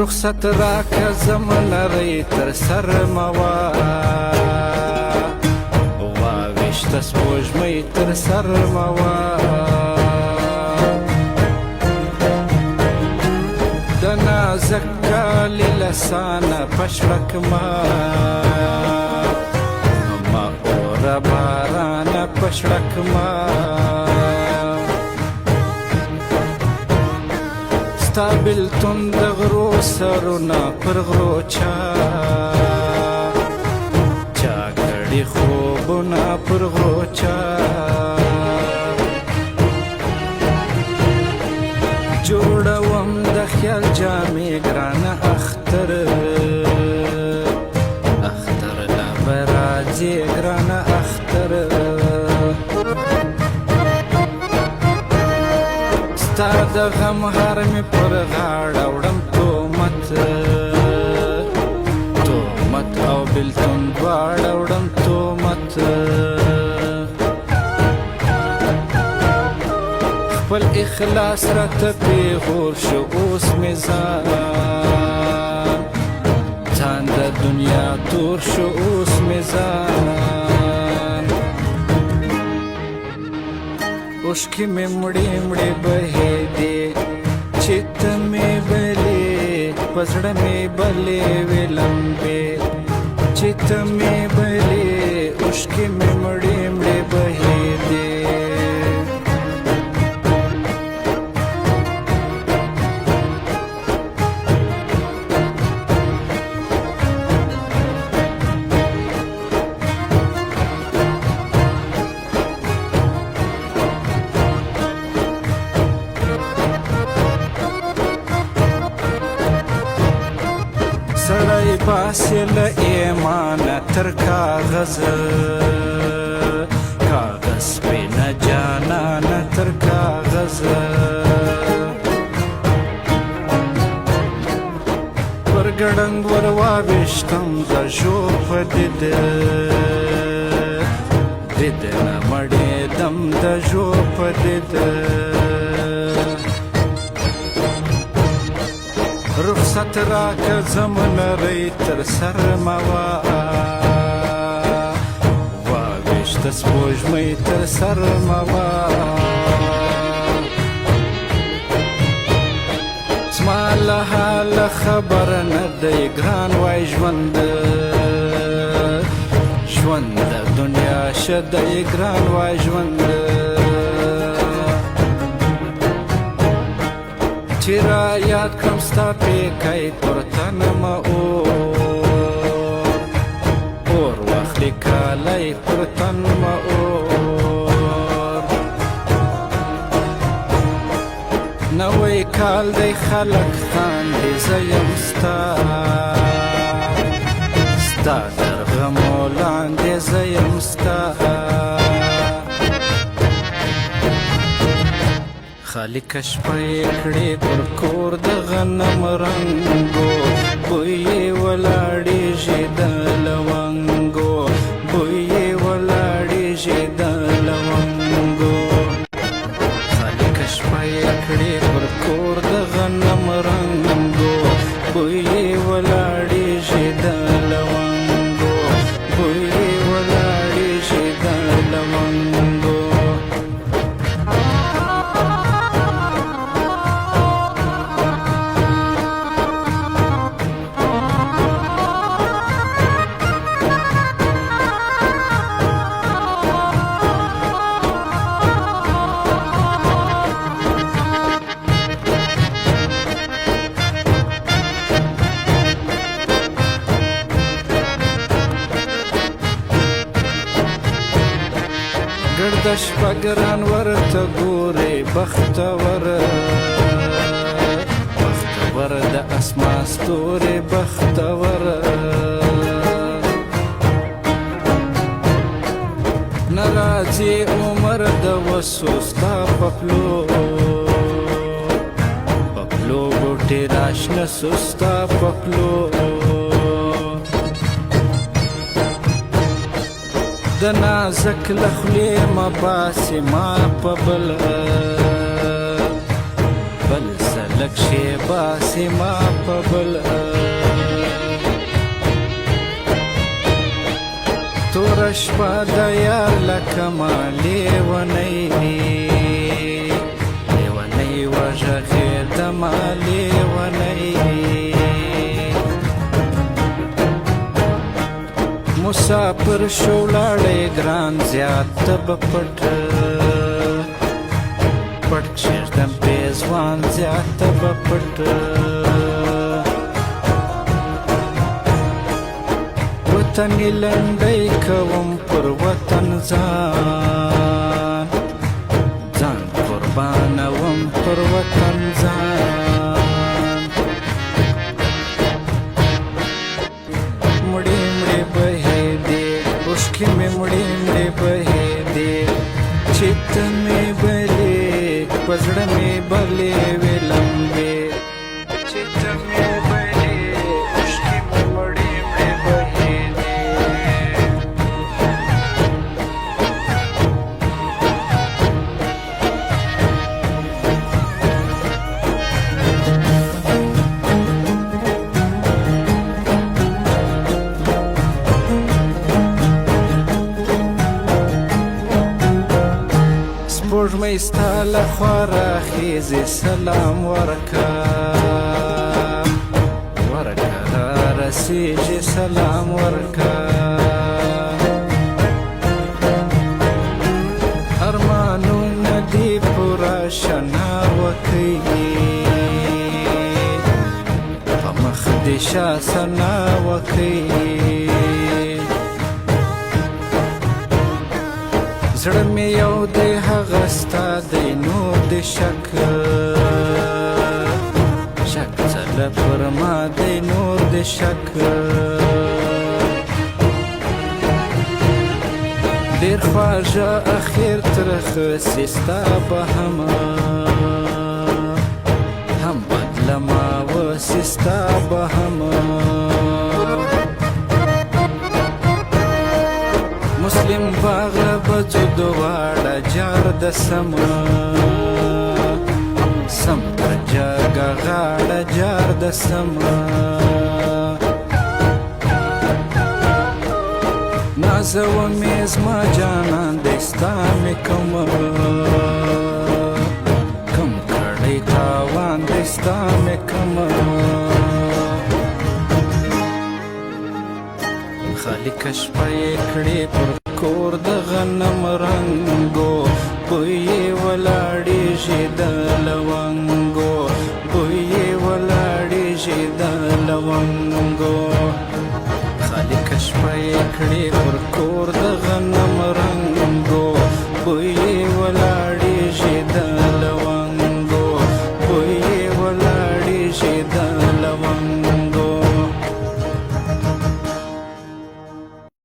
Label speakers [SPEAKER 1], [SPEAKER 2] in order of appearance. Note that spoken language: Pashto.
[SPEAKER 1] رخصت راکه زمنری تر سر موا واویشته سپوږمۍ تر سر موا د نازک کالي لسانه پشړکما ما اوره بارانه پشړکما ستا بېلتون د غرو سرونه پر غرو چا کړي خوبونه پر غرو چا جوړوم د خیال جامې ګرانه اختر لا به راځې ګرانه اختر ستا د غم هر مې پر غاړه وړم تومت او بېلتون دواړه وړم تومت خپل اخلاص راته پېغور شو اوس مې ځان د دنیا تور شو اوس مې ځان اوښکې مې مړې مړې بهېدې چې ته مې بلې په زړه مې بلې وې لمبې چې ته مې بلې اوښکې مې مړې مړې بهېدې سړی باسي له ایمانه تر کاغذه کاغذ سپینه جانانه تر کاغذه پر ګړنګ ور واویشتم د ژوب په دید نه مړېدم د ژوب په دید رخصت راکه زمنری تر سر موا واویشته سپوږمۍ تر سر موا زما له حاله خبر نه دی ګران وای ژوند د دنیا شه دی ګران وای ژوند چې را یاد کړم ستا پیکی پر تنمه اور واخلي کالی پر تنمه اور نوی کال دی خلک خاندي زه یم ستا تر غمو لاندې زه یم ستا خالی کشپه یې کړې پر کور د غنم رنګو بوی یې ولاړېږي د لونګو بوی یې ولاړېږي د لونګو خالی کشپه یې کړې پر کور د غنم رنګو بوی یې ولاړېږي د لونګو بوی یې ولاړېږي د لونګو ګرده شپه ګران ورته ګورې بختور د اسمان ستورې بختور نه راځي عمر د وسو ستا په پلو بوټې راشنه سو ستا په پلو د نازک له خولې مه باسې ما په بله بل سلک شی باسی ما په بل تور شپه د یار لکه ما لیونی لیونی وژغېدمه لیونی مسافر شو لاړې ګران زیات ته به پټ پټ کښېږدم پېزوان زیات ته به پټ وطني لنډۍ کوم پر وطن ځان ځان قربانوم پر وطن ځان مړې مړې بهېدې اوښکې مې مړې مړې بهېدې چې ته مې بلې په زړه مې بلې وې لمبې چې ته مې بلې اوښکې مې مړې مړې بهېدې سپوږمۍ ستا له خوا راخیزې سلام ورکه ورکه رارسیږي سلام ورکه ارمانونه دې پوره شنا وکړي په مخ دې شاسنا وکړي زړه مې یو دی هغه ستا دی نور د شک شک څله پر ما دی نور د شک ډېر خواږه اخر ترخه سي ستا به هم بدلمه وسي ستا به مسلم باغ بچو دواړه جار د سما سم پر جګه غاړه جار د سما نازوه مې زما جانان دی ستا مې کومه کم کړی تاوان دی ستا مې کومه خالقه شپه یې کړې پر کور د غنم رنګو بوی یې ولاړېږي د لونګو بوی یې ولاړېږي د لونګو خالقه شپه یې کړې پر کور د غنم رنګو بوی یې ولاړېږي د لونګو بوی یې ولاړېږي د